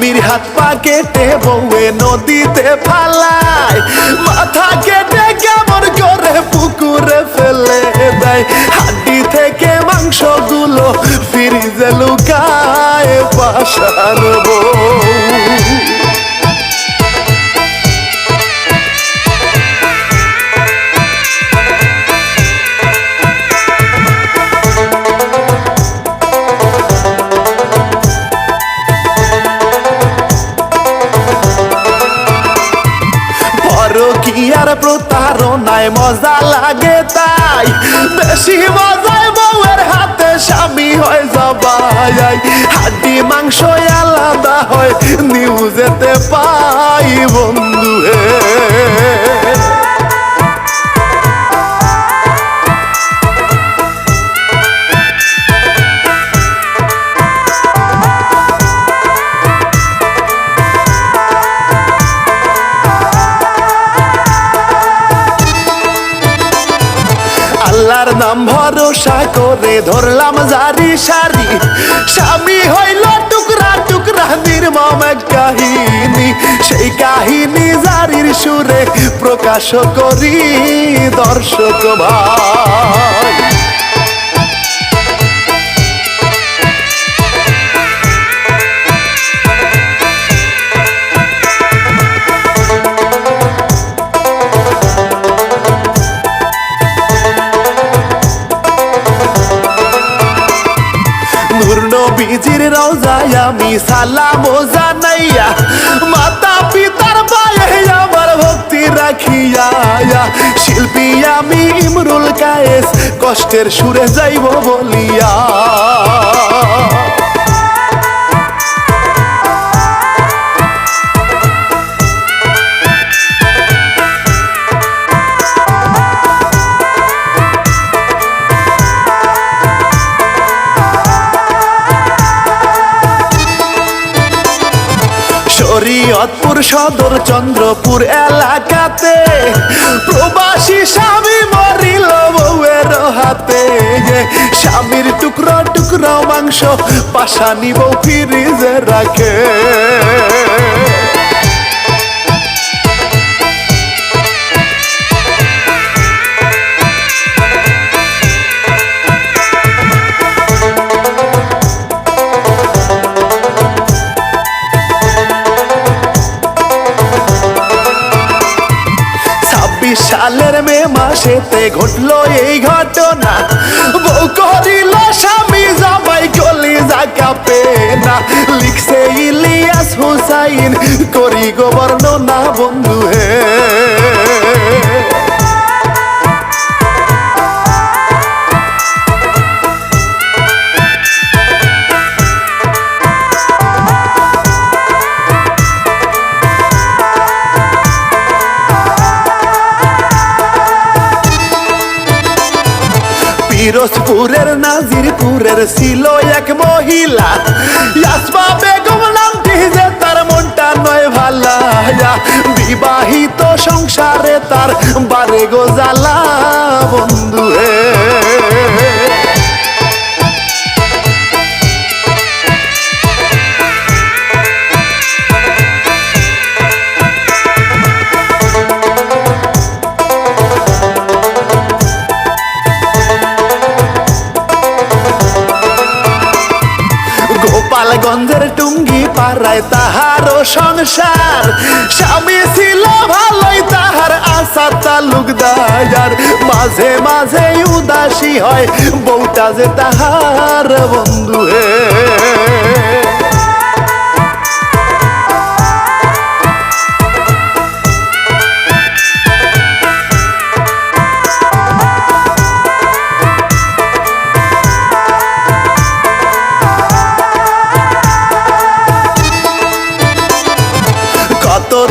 স্বামীর হাত পা কেটে বউয়ে নদীতে ফালায়, মাথা কেটে কেমন করে পুকুরে ফেলে দেয়, হাড্ডি থেকে মাংসগুলো ফ্রিজে লুকায় পাশার বউ। পরকীয়ার প্রতারণায় মজা লাগে তাই, বেশি মজায় বউয়ের হাতে স্বামী হয় জবাই, হাড্ডি মাংস আলাদা হয় নিউজেতে পাই বন্ধু হে। আল্লাহর নাম ভরসা করে ধরলাম জারি সারি, স্বামী হইল টুকরা টুকরা নির্মম এক কাহিনী, সেই কাহিনী জারির সুরে প্রকাশ করি দর্শক ভাই। নবীজির রওজায় আমি সালাম জানাইয়া, মাতা পিতার পায়ে আমার ভক্তি রাখিয়া, শিল্পী আমি ইমরুল কায়েস কষ্টের সুরে যাইব বলিয়া। শরীয়তপুর সদর চন্দ্রপুর এলাকাতে প্রবাসী স্বামী মরিল বউয়ের হাতে, স্বামীর টুকরো টুকরো মাংস পাশানি বউ ফ্রিজে রাখে। সালের মে মাসেতে ঘটলো এই ঘটনা, বউ করিল স্বামী জামাই কলিজা কাঁপে না, লিখছে ইলিয়াস হুসাইন করি গো বর্ণনা বন্ধু হে। পিরোজপুরের নাজিরপুরের ছিল এক মহিলা, ইয়াসমা বেগম নামটি যে তার মনটা নয় ভালা, বিবাহিত সংসারে তার বারে গো জ্বালা বন্ধু হে। গোপালগঞ্জের টুঙ্গি পাড়ায় তাহারও সংসার, স্বামী ছিল ভালোই তাহার আশা তালুকদার, মাঝে মাঝে উদাসী হয় বউটা যে তাহার বন্ধু হে।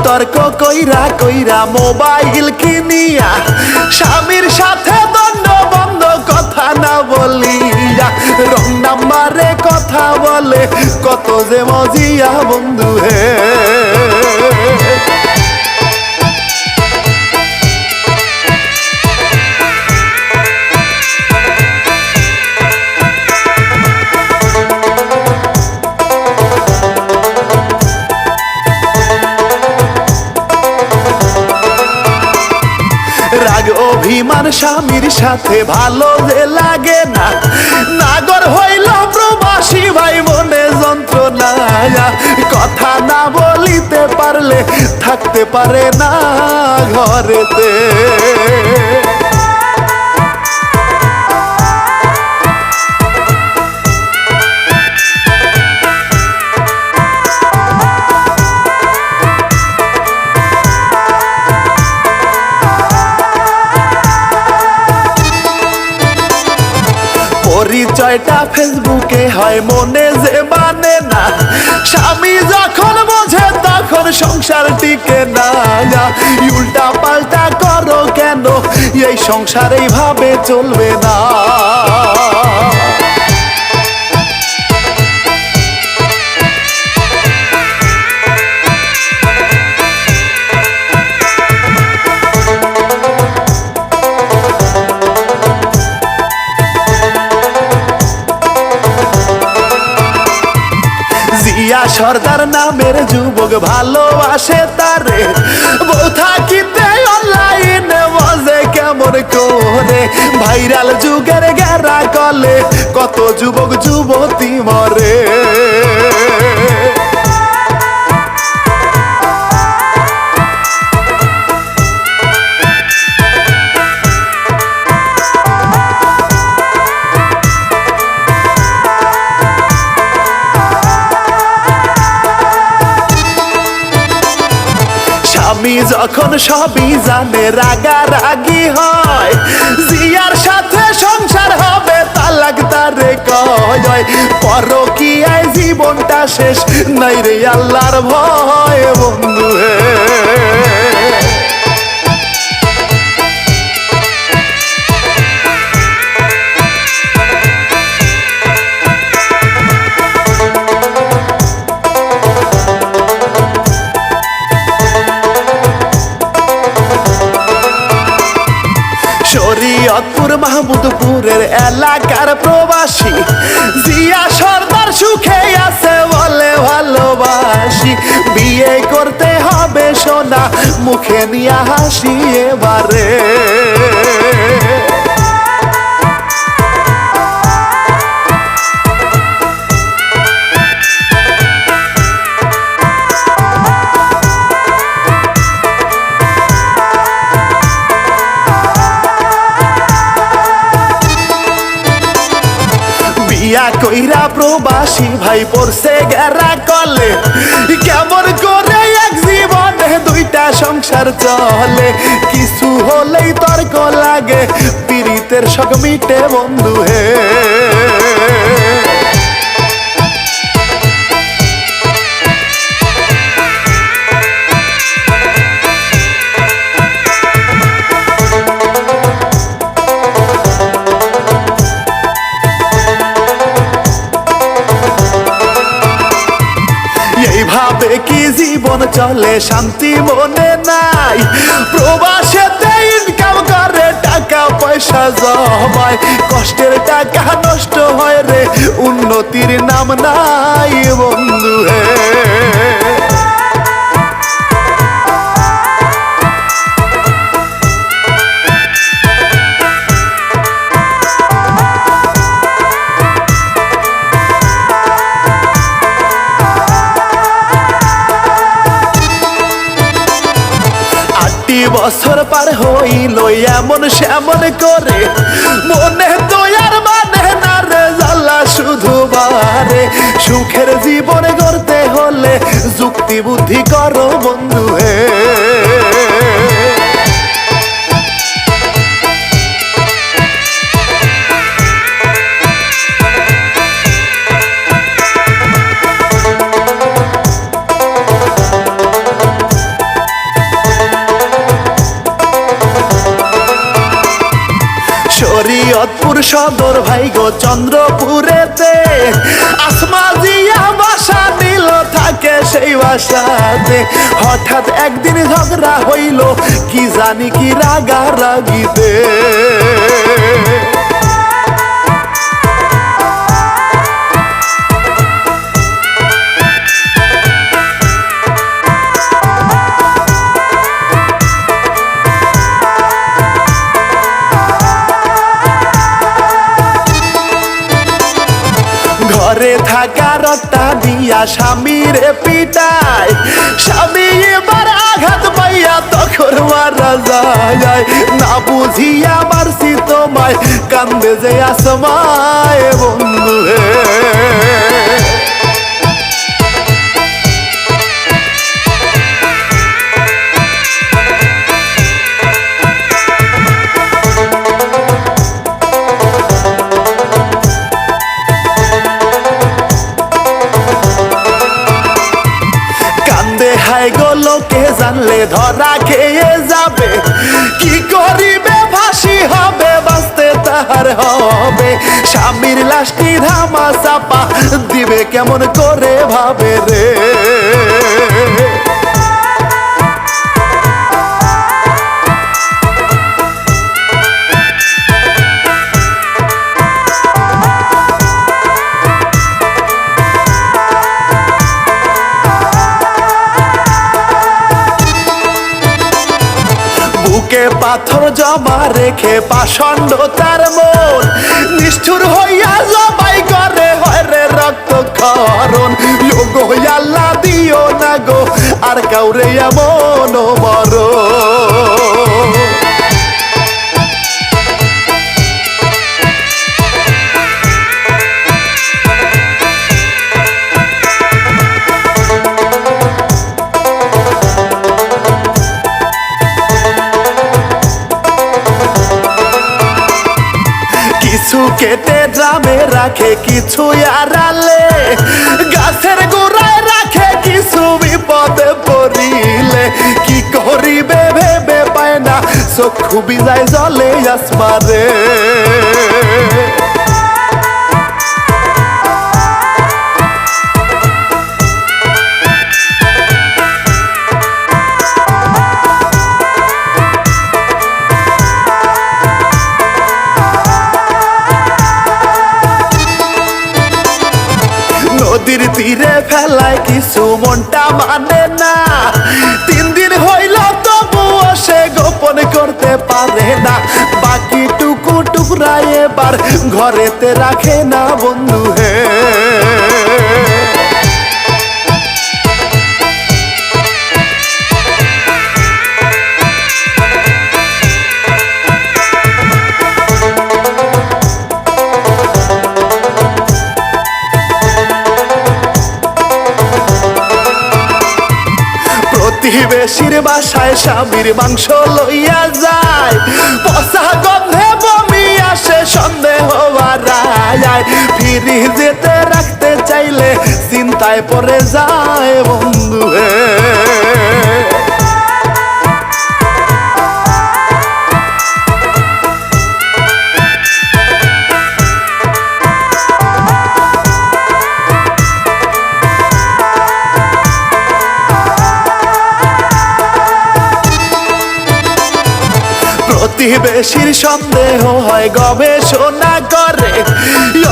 তর্ক কইরা কইরা মোবাইল কিনিয়া, স্বামীর সাথে দ্বন্দ্ব বন্ধ কথা না বলিয়া, রং নাম্বারে কথা বলে কত যে মজিয়া বন্ধু হে। পরিমাণ স্বামীর সাথে ভালো যে লাগে না, নাগর হইল প্রবাসী ভাই মনে যন্ত্রণা, কথা না বলিতে পারলে থাকতে পারে না ঘরেতে। পরিচয়টা ফেসবুকে হয় মনে যে মানে না, স্বামী যখন বোঝে তখন সংসার টিকে না। উল্টা পাল্টা করো কেন, এই সংসার এইভাবে চলবে না। জিয়া সর্দার নামের যুবক ভালোবাসে তারে, বউ থাকিতে অনলাইনে বজে কেমন করে, ভাইরাল যুগের গেরা কলে কত যুবক যুবতী মরে। স্বামী যখন সবই জানে রাগারাগি হয়, জিয়ার সাথে সংসার হবে তালাক তারে কয়, পরকীয়ায় জীবনটা শেষ নাই রে আল্লাহর ভয় বন্ধু হে। শরীয়তপুর মাহমুদপুরের এলাকার প্রবাসী জিয়া সর্দার সুখে আছে বলে ভালোবাসি, বিয়ে করতে হবে সোনা মুখে নিয়ে হাসি এবারে। বিয়া কইরা প্রবাসী ভাই পড়ছে গেরা কলে, কেমন করে এক জীবনে দুইটা সংসার চলে, কিছু হলেই তর্ক লাগে পীড়িতের শখ মিটে বন্ধু হে। এইভাবে কি জীবন চলে শান্তি মনে নাই, প্রবাসেতে ইনকাম করে টাকা পয়সা জমায়, কষ্টের টাকা নষ্ট হয় রে উন্নতির নাম নাই বন্ধু হে। বছর পার হইল এমন সেমন করে, মনে তো আর মানে না রে জ্বালা শুধু বারে, সুখের জীবন গড়তে হলে যুক্তি বুদ্ধি করো বন্ধু হে। শরীয়তপুর সদর ভাই গো চন্দ্রপুরেতে, আসমা জিয়া বাসা নিল থাকে সেই বাসাতে, হঠাৎ একদিন ঝগড়া হইল কি জানি কি রাগারাগিতে। ঘরে থাকা রট্টা দিয়া স্বামীরে পিটায়, স্বামী এবার আঘাত পাইয়া তখন মারা যায়। না বুঝিয়া মারছি তোমায়, কান্দে যে আসমায় বন্ধু হে। হায় গো লোকে জানলে ধরা খেয়ে যাবে, কি করিবে ফাঁসি হবে বাঁচতে তাহার হবে। স্বামীর লাশটি ধামা চাপা দিবে কেমন করে ভাবে রে। বুকে পাথর জমা রেখে পাষণ্ড তার মন, নিষ্ঠুর হইয়া জবাই করে হয় রে রক্ত ক্ষরণ। গো আল্লাহ দিও না গো আর কাউরে এমন মরণ। কিছু কেটে ড্রামে রাখে, কিছু আড়ালে গাছের গোড়ায় রাখে, কিছু বিপদে পড়িলে কি করিবে ভেবে পায় না, চক্ষু বিজায় জলে আসমারে। নদীর তীরে ফেলায় কিছু মনটা মানে না, 3 দিন হইল তবুও সে গোপন করতে পারে না। বাকি টুকু টুকরা এবার ঘরেতে রাখে না বন্ধু হে। প্রতিবেশীর বাসায় স্বামীর মাংস লইয়া যায়, পচা গন্ধে বমি আসে সন্দেহ বাড়ায়। ফ্রিজেতে রাখতে চাইলে চিন্তায় পড়ে যায় বন্ধু হে। প্রতিবেশীর সন্দেহ হয় গবেষণা করে,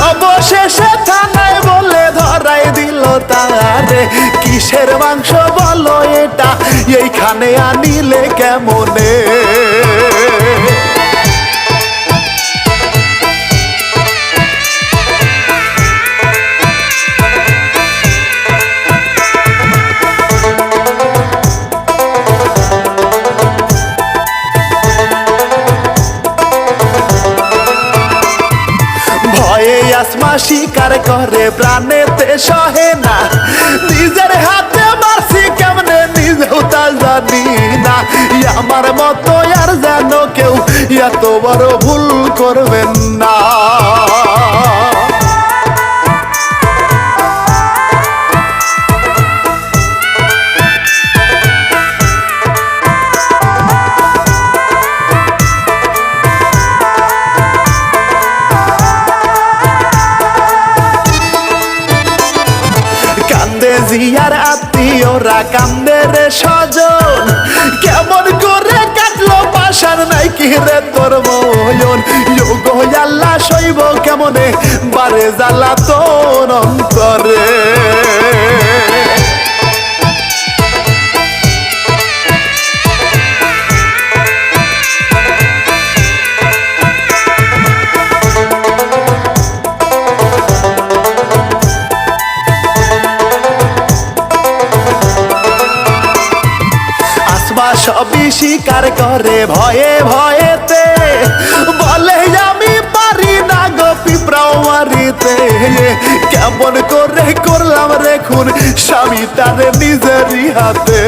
অবশেষে থানায় বলে ধরাই দিল তারে। কিসের মাংস বলো এটা, এইখানে আনিলে কেমনে। আসমা স্বীকার করে প্রাণেতে সহে না, নিজের হাতে মারছি কেমনে নিজেও তা জানি না। আমার মতো আর যেন কেউ এত বড় ভুল করবেন না। জিয়ার আত্মীয়রা কান্দে রে স্বজন, কেমন করে কাটলো পাশার নাই কি রে তোর ময়ন। গো আল্লাহ সইব কেমনে বারে জ্বালা তোর অন্তরে। সবই স্বীকার করে ভয়ে ভয়েতে, বলে আমি পারি না গো পিঁপড়াও মারিতে। কেমন করে করলাম রে খুন স্বামীটারে নিজেরই হাতে।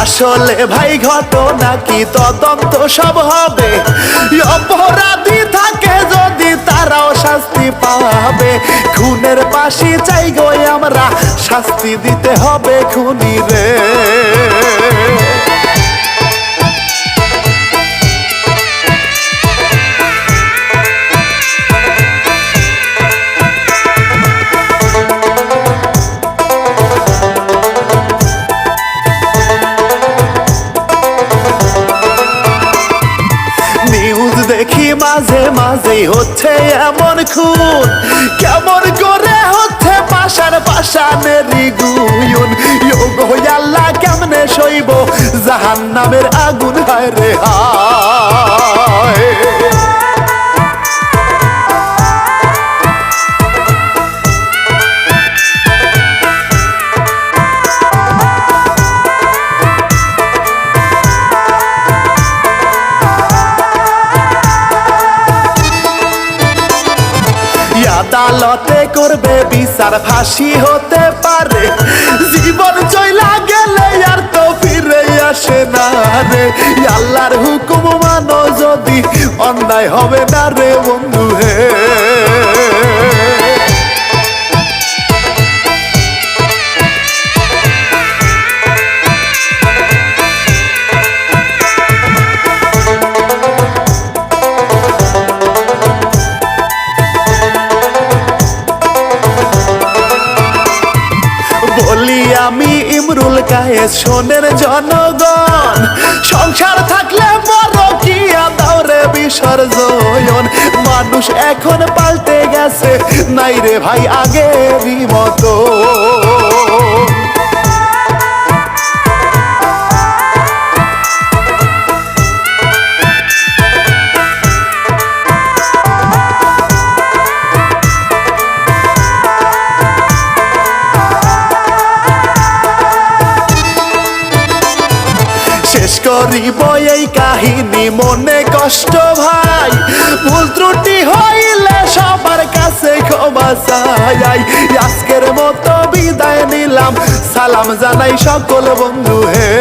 আসলে ভাই ঘটনা কি তদন্ত সব হবে, অপরাধী থাকে যদি তারাও শাস্তি পাবে। খুনের পাশি চাই গো আমরা, শাস্তি দিতে হবে খুনি রে। দেখি মাঝে মাঝে হচ্ছে এমন খুন, কেমন করে হচ্ছে পাশার পাশানেরই গুয়ুন। আল্লাহ কেমনে সইব জাহান্নামের আগুন, হায় রে হায়। আদালতে করবে বিচার, ফাঁসি হতে পারে। জীবন চইলা গেলে আর তো ফিরে আসে না রে। আল্লাহর হুকুম মানো যদি, অন্যায় হবে না রে বন্ধু হে। বলি আমি ইমরুল কায়েস, শোনেন জনগণ, সংসার থাকলে বড় কি আদাওরে বিসর্জন। মানুষ এখন পাল্টে গেছে, নাই রে ভাই আগেরই মতো। শেষ করিব এই কাহিনী, মনে কষ্ট ভাই, ভুল ত্রুটি হইলে সবার কাছে ক্ষমা চাই। আজকের মতো বিদায় নিলাম, সালাম জানাই সকল বন্ধু হে।